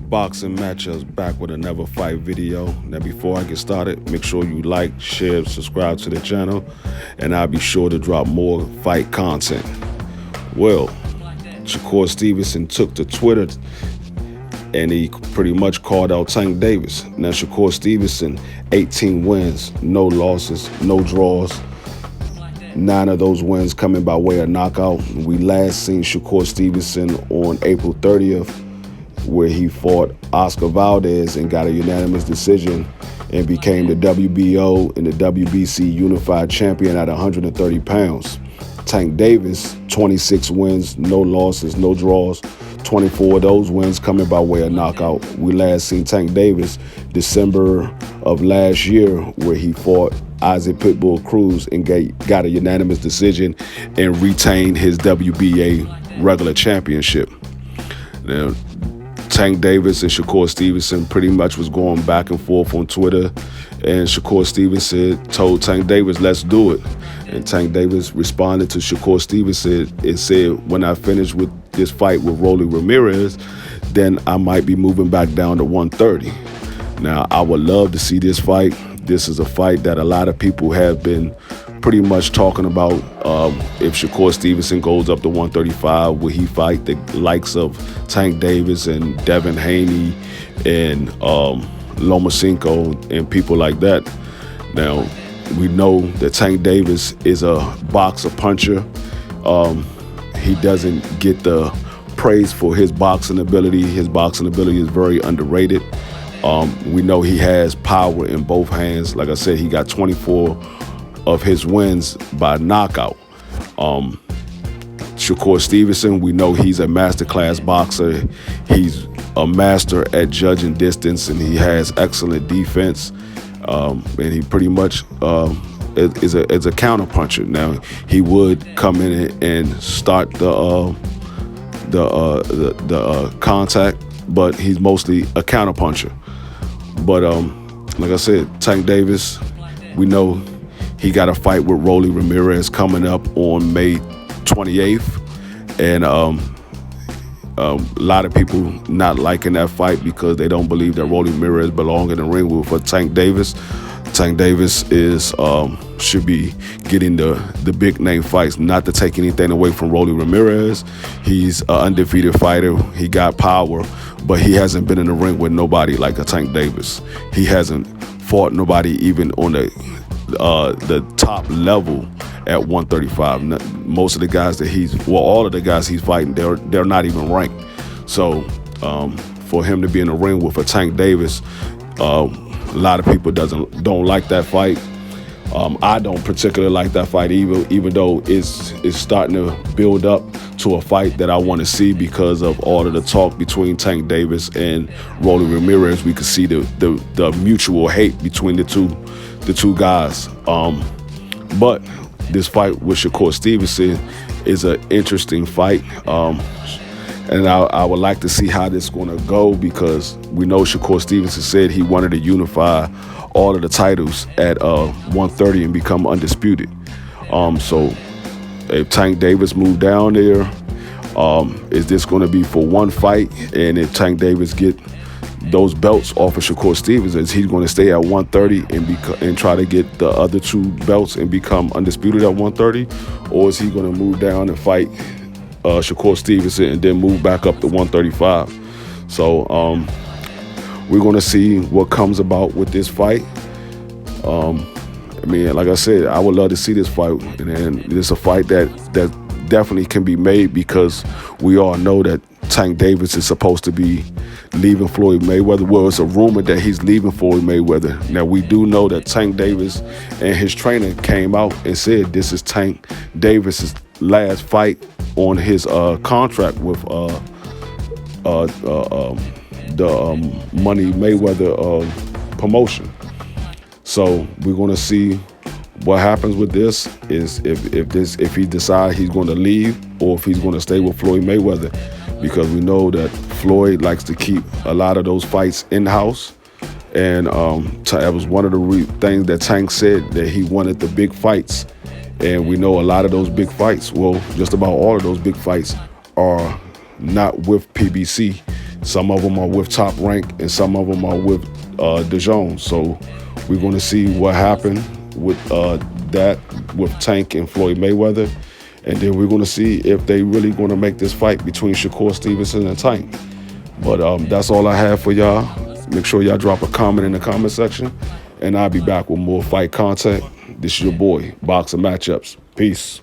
Boxing matchups back with another fight video. Now, before I get started, make sure you like, share, subscribe to the channel, and I'll be sure to drop more fight content. Well, Shakur Stevenson took to Twitter and he pretty much called out Tank Davis. Now, Shakur Stevenson, 18 wins, no losses, no draws. 9 of those wins coming by way of knockout. We last seen Shakur Stevenson on April 30th, where he fought Oscar Valdez and got a unanimous decision and became the WBO and the WBC unified champion at 130 pounds. Tank Davis, 26 wins, no losses, no draws. 24 of those wins coming by way of knockout. We last seen Tank Davis December of last year, where he fought Isaac Pitbull Cruz and got a unanimous decision and retained his WBA regular championship. Now, Tank Davis and Shakur Stevenson pretty much was going back and forth on Twitter, and Shakur Stevenson told Tank Davis, "Let's do it." And Tank Davis responded to Shakur Stevenson and said, "When I finish with this fight with Rolly Ramirez, then I might be moving back down to 130. Now, I would love to see this fight. This is a fight that a lot of people have been pretty much talking about. If Shakur Stevenson goes up to 135, will he fight the likes of Tank Davis and Devin Haney and Lomachenko and people like that? Now, we know that Tank Davis is a boxer puncher. He doesn't get the praise for his boxing ability. His boxing ability is very underrated. We know he has power in both hands. Like I said, he got 24 of his wins by knockout. Shakur Stevenson, we know he's a masterclass boxer. He's a master at judging distance, and he has excellent defense. And he pretty much is a counter puncher. Now, he would come in and start the contact, but he's mostly a counter puncher. But like I said, Tank Davis, we know he got a fight with Rolly Ramirez coming up on May 28th, and a lot of people not liking that fight because they don't believe that Rolly Ramirez belongs in the ring with Tank Davis. Tank Davis should be getting the big name fights, not to take anything away from Rolly Ramirez. He's an undefeated fighter. He got power, but he hasn't been in the ring with nobody like a Tank Davis. He hasn't fought nobody even on the top level at 135. Most of the guys that all of the guys he's fighting, they're not even ranked. So for him to be in the ring with a Tank Davis, a lot of people don't like that fight. I don't particularly like that fight even though it's starting to build up to a fight that I want to see because of all of the talk between Tank Davis and Rolly Ramirez. We could see the mutual hate between the two guys. But this fight with Shakur Stevenson is an interesting fight. And I would like to see how this is going to go, because we know Shakur Stevenson said he wanted to unify all of the titles at 130 and become undisputed. So if Tank Davis moved down there, is this going to be for one fight? And if Tank Davis get those belts off of Shakur Stevenson, is he going to stay at 130 and try to get the other 2 belts and become undisputed at 130? Or is he going to move down and fight Shakur Stevenson and then move back up to 135? So we're going to see what comes about with this fight. I mean, like I said, I would love to see this fight, and it's a fight that definitely can be made, because we all know that Tank Davis is supposed to be leaving Floyd Mayweather. Well, it's a rumor that he's leaving Floyd Mayweather. Now, we do know that Tank Davis and his trainer came out and said this is Tank Davis's last fight on his contract with the Money Mayweather promotion. So we're going to see what happens with this, is if he decides he's going to leave or if he's going to stay with Floyd Mayweather, because we know that Floyd likes to keep a lot of those fights in-house. And that was one of the things that Tank said, that he wanted the big fights. And we know a lot of those big fights, well, just about all of those big fights are not with PBC. Some of them are with Top Rank, and some of them are with DeJones. So we're going to see what happened with that with Tank and Floyd Mayweather, and then we're going to see if they really going to make this fight between Shakur Stevenson and Tank. But that's all I have for y'all. Make sure y'all drop a comment in the comment section, and I'll be back with more fight content. This is your boy, Boxing Matchups. Peace.